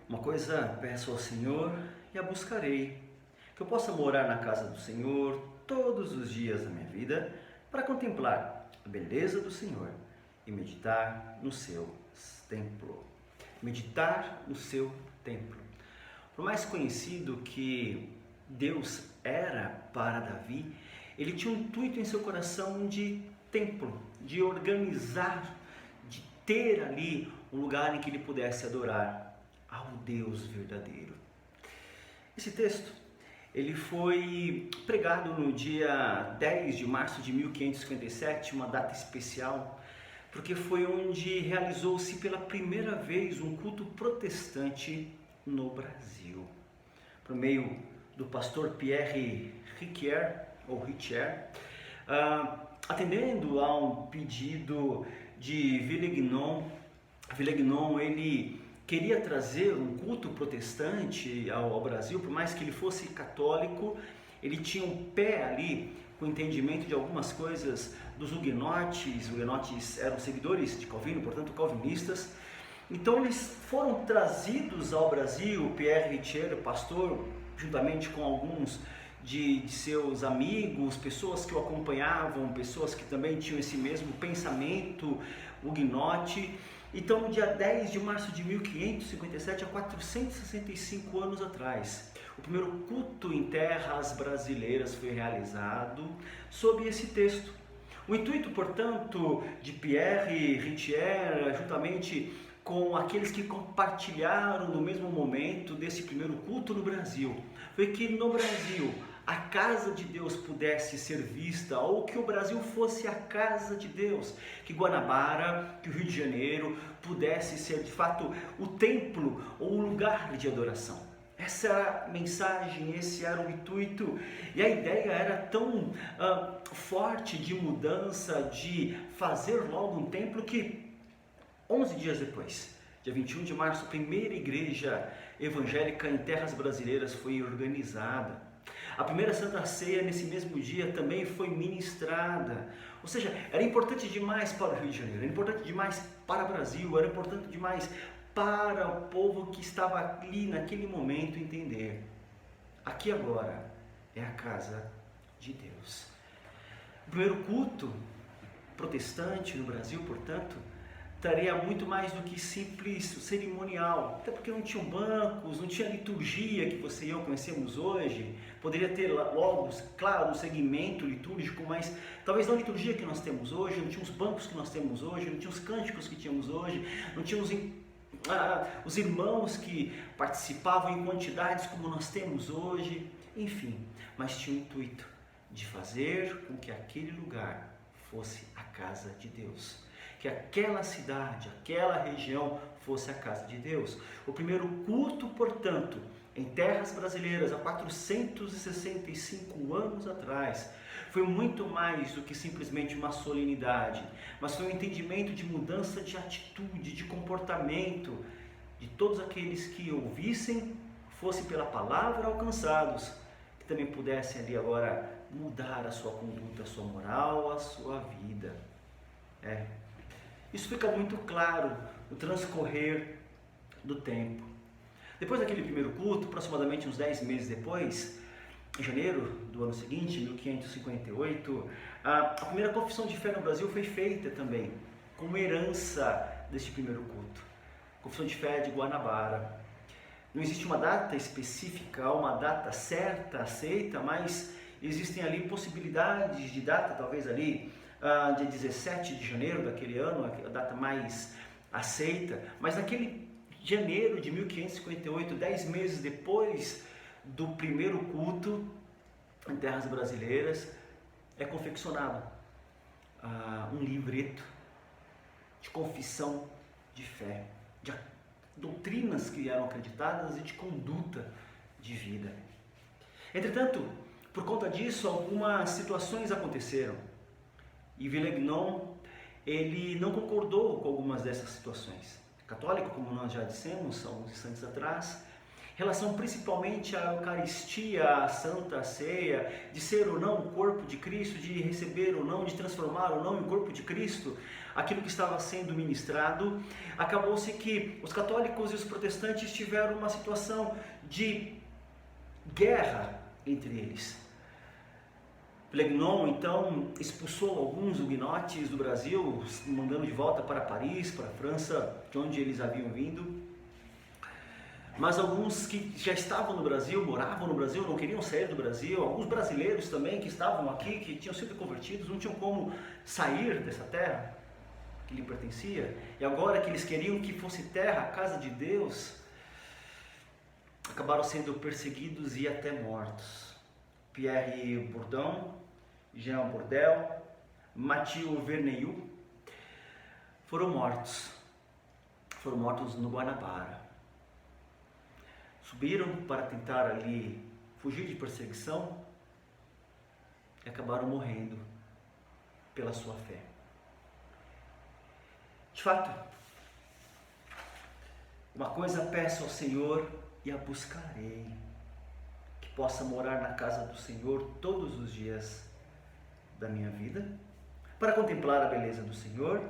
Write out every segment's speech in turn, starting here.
Uma coisa peço ao Senhor e a buscarei, que eu possa morar na casa do Senhor todos os dias da minha vida, para contemplar a beleza do Senhor e meditar no seu templo. Meditar no seu templo. Por mais conhecido que Deus era para Davi, ele tinha um intuito em seu coração de templo, de organizar, de ter ali um lugar em que ele pudesse adorar ao Deus verdadeiro. Esse texto, ele foi pregado no dia 10 de março de 1557, uma data especial, porque foi onde realizou-se pela primeira vez um culto protestante no Brasil, por meio do pastor Pierre Riquier, atendendo a um pedido de Villegnon. Villegnon, ele queria trazer um culto protestante ao Brasil, por mais que ele fosse católico, ele tinha um pé ali com o entendimento de algumas coisas dos huguenotes. Os huguenotes eram seguidores de Calvino, portanto calvinistas. Então eles foram trazidos ao Brasil. Pierre Richer, pastor, juntamente com alguns de seus amigos, pessoas que o acompanhavam, pessoas que também tinham esse mesmo pensamento huguenote. Então, no dia 10 de março de 1557, há 465 anos atrás, o primeiro culto em terras brasileiras foi realizado sob esse texto. O intuito, portanto, de Pierre Richer, juntamente com aqueles que compartilharam no mesmo momento desse primeiro culto no Brasil, foi que no Brasil a casa de Deus pudesse ser vista, ou que o Brasil fosse a casa de Deus, que Guanabara, que o Rio de Janeiro pudesse ser de fato o templo ou o lugar de adoração. Essa era a mensagem, esse era o intuito, e a ideia era tão forte de mudança, de fazer logo um templo, que 11 dias depois, dia 21 de março, a primeira igreja evangélica em terras brasileiras foi organizada. A primeira Santa Ceia nesse mesmo dia também foi ministrada. Ou seja, era importante demais para o Rio de Janeiro, era importante demais para o Brasil, era importante demais para o povo que estava ali naquele momento entender. Aqui agora é a casa de Deus. O primeiro culto protestante no Brasil, portanto, traria muito mais do que simples cerimonial, até porque não tinham bancos, não tinha liturgia que você e eu conhecemos hoje. Poderia ter logo, claro, um segmento litúrgico, mas talvez não a liturgia que nós temos hoje, não tinha os bancos que nós temos hoje, não tinha os cânticos que tínhamos hoje, não tinha os irmãos que participavam em quantidades como nós temos hoje, enfim, mas tinha o intuito de fazer com que aquele lugar fosse a casa de Deus, que aquela cidade, aquela região fosse a casa de Deus. O primeiro culto, portanto, em terras brasileiras, há 465 anos atrás, foi muito mais do que simplesmente uma solenidade, mas foi um entendimento de mudança de atitude, de comportamento, de todos aqueles que ouvissem, fossem pela palavra alcançados, que também pudessem ali agora mudar a sua conduta, a sua moral, a sua vida. Isso fica muito claro no transcorrer do tempo. Depois daquele primeiro culto, aproximadamente uns 10 meses depois, em janeiro do ano seguinte, 1558, a primeira confissão de fé no Brasil foi feita também, como herança deste primeiro culto. Confissão de fé de Guanabara. Não existe uma data específica, uma data certa, aceita, mas existem ali possibilidades de data, talvez ali dia 17 de janeiro daquele ano, a data mais aceita, mas naquele janeiro de 1558, 10 meses depois do primeiro culto em terras brasileiras, é confeccionado um livreto de confissão de fé, de doutrinas que eram acreditadas e de conduta de vida. Entretanto, por conta disso, algumas situações aconteceram. E Villegnon, ele não concordou com algumas dessas situações. Católico, como nós já dissemos há uns instantes atrás, relação principalmente à Eucaristia, à Santa Ceia, de ser ou não o corpo de Cristo, de receber ou não, de transformar ou não em corpo de Cristo, aquilo que estava sendo ministrado. Acabou-se que os católicos e os protestantes tiveram uma situação de guerra entre eles. Plegnon então expulsou alguns huguenotes do Brasil, mandando de volta para Paris, para a França, de onde eles haviam vindo. Mas alguns que já estavam no Brasil, moravam no Brasil, não queriam sair do Brasil, alguns brasileiros também que estavam aqui, que tinham sido convertidos, não tinham como sair dessa terra que lhe pertencia, e agora que eles queriam que fosse terra, a casa de Deus, acabaram sendo perseguidos e até mortos. Pierre Bourdon, Jean Bourdel, Mathieu Verneuil foram mortos no Guanabara. Subiram para tentar ali fugir de perseguição e acabaram morrendo pela sua fé. De fato, uma coisa peço ao Senhor e a buscarei, que possa morar na casa do Senhor todos os dias da minha vida, para contemplar a beleza do Senhor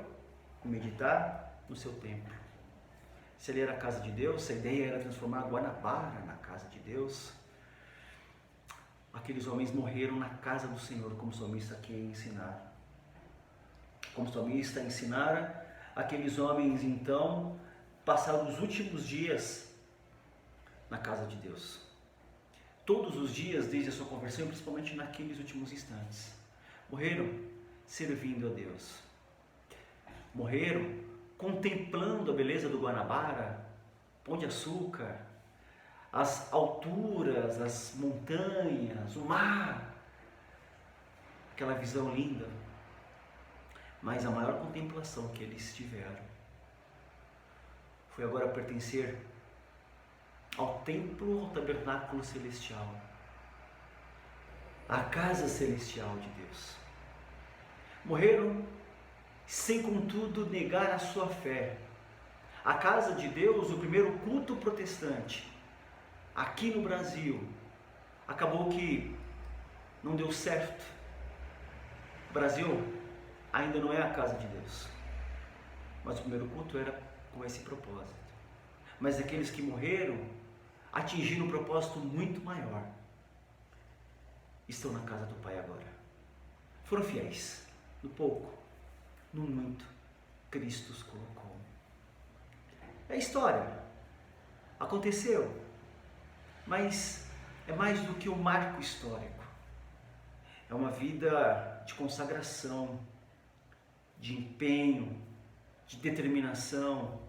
e meditar no seu templo. Se ali era a casa de Deus, a ideia era transformar Guanabara na casa de Deus. Aqueles homens morreram na casa do Senhor, como o salmista aqui ensinara. Como o salmista ensinara, aqueles homens então passaram os últimos dias na casa de Deus. Todos os dias desde a sua conversão, principalmente naqueles últimos instantes. Morreram servindo a Deus. Morreram contemplando a beleza do Guanabara, Pão de Açúcar, as alturas, as montanhas, o mar, aquela visão linda. Mas a maior contemplação que eles tiveram foi agora pertencer ao templo, ao tabernáculo celestial, à casa celestial de Deus. Morreram sem contudo negar a sua fé. A casa de Deus, o primeiro culto protestante, aqui no Brasil, acabou que não deu certo. O Brasil ainda não é a casa de Deus, mas o primeiro culto era com esse propósito. Mas aqueles que morreram atingiram um propósito muito maior. Estão na casa do Pai agora. Foram fiéis, no pouco, no muito, Cristo os colocou. É história, aconteceu, mas é mais do que um marco histórico. É uma vida de consagração, de empenho, de determinação,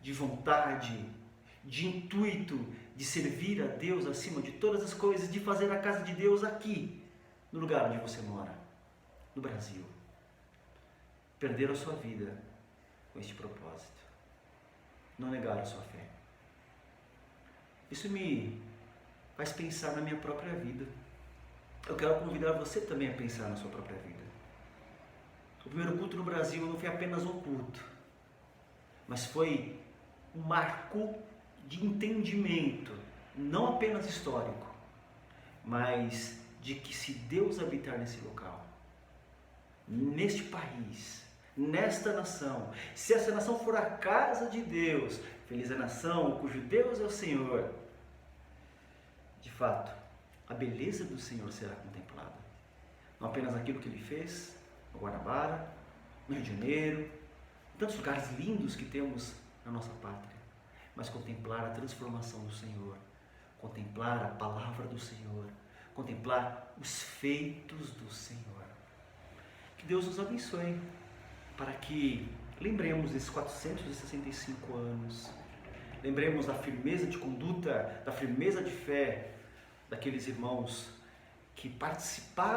de vontade, de intuito, de servir a Deus acima de todas as coisas, de fazer a casa de Deus aqui, no lugar onde você mora, no Brasil. Perderam a sua vida com este propósito. Não negaram a sua fé. Isso me faz pensar na minha própria vida. Eu quero convidar você também a pensar na sua própria vida. O primeiro culto no Brasil não foi apenas um culto, mas foi um marco de entendimento, não apenas histórico, mas de que se Deus habitar nesse local, neste país, nesta nação, se essa nação for a casa de Deus, feliz a nação cujo Deus é o Senhor, de fato, a beleza do Senhor será contemplada. Não apenas aquilo que Ele fez no Guanabara, no Rio de Janeiro, em tantos lugares lindos que temos na nossa pátria, mas contemplar a transformação do Senhor, contemplar a palavra do Senhor, contemplar os feitos do Senhor. Que Deus nos abençoe, para que lembremos desses 465 anos, lembremos da firmeza de conduta, da firmeza de fé daqueles irmãos que participaram